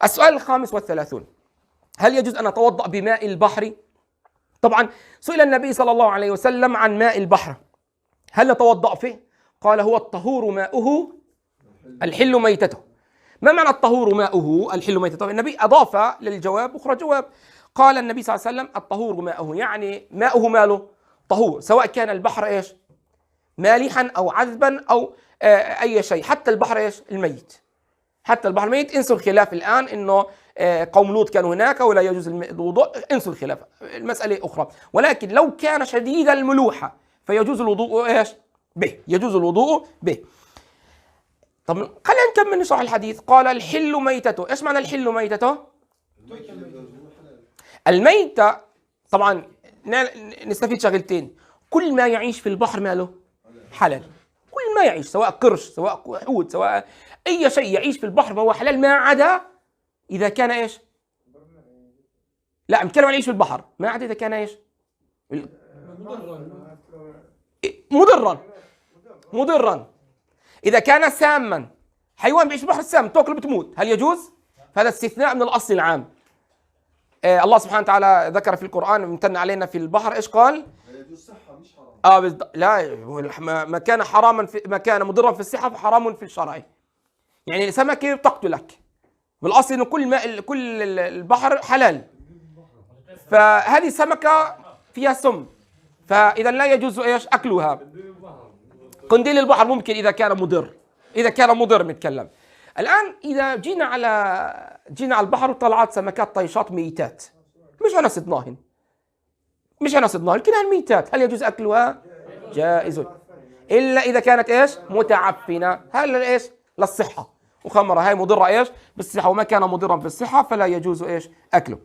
السؤال الخامس والثلاثون: هل يجوز أن أتوضأ بماء البحر؟ طبعا سئل النبي صلى الله عليه وسلم عن ماء البحر، هل نتوضأ فيه؟ قال: هو الطهور ماؤه الحل ميتته. ما معنى الطهور ماؤه الحل ميتته؟ النبي أضاف للجواب أخرى جواب، قال النبي صلى الله عليه وسلم: الطهور ماؤه، يعني ماؤه ماله طهور، سواء كان البحر إيش؟ مالحا أو عذبا أو أي شيء، حتى البحر إيش؟ الميت، حتى البحر الميت. انسوا الخلاف الآن إنه قوم لوط كانوا هناك ولا يجوز الوضوء، انسوا الخلاف، المسألة أخرى. ولكن لو كان شديد الملوحة فيجوز الوضوء إيش؟ به، يجوز الوضوء به. طب خلينا نكمل نشرح الحديث. قال: الحل ميتته. ايش معنى الحل ميتته؟ الميتة طبعا نستفيد شغلتين: كل ما يعيش في البحر ماله حلال، كل ما يعيش، سواء قرش سواء حوت سواء اي شيء يعيش في البحر فهو حلال، ما عدا اذا كان ايش؟ لا، بنتكلم عن يعيش في البحر، ما عدا اذا كان ايش؟ مضرا. إذا كان ساما، حيوان بيعيش في البحر السام تاكله بتموت، هل يجوز؟ فهذا استثناء من الأصل العام. الله سبحانه وتعالى ذكر في القرآن امتن علينا في البحر، إيش قال؟ يجوز صحة مش حرام. لا، ما كان حراما ما كان مضرا في الصحة فحرام في الشرع. يعني السمكة تقتلك، بالأصل إنه كل البحر حلال، فهذه السمكة فيها سم، فإذا لا يجوز إيش؟ أكلها. قنديل البحر ممكن إذا كان مضر نتكلم. الآن إذا جينا على البحر وطلعت سمكات طيشات ميتات، مش أنا صدناهن لكنها ميتات، هل يجوز أكلها؟ جائز، إلا إذا كانت إيش؟ متعفنة، هل إيش؟ للصحة، وخمرة هاي مضرة إيش؟ بالصحة، وما كان مضرا في الصحة فلا يجوز إيش؟ أكله.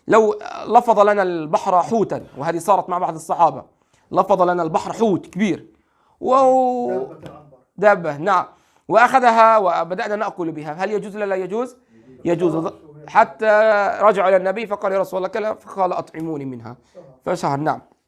لو لفظ لنا البحر حوتا، وهذه صارت مع بعض الصحابة، لفظ لنا البحر حوت كبير دابة، نعم، وأخذها وبدأنا نأكل بها، هل يجوز لا يجوز؟ يجوز، حتى رجعوا إلى النبي فقال: يا رسول الله كلا، فقال: أطعموني منها، فشهر. نعم.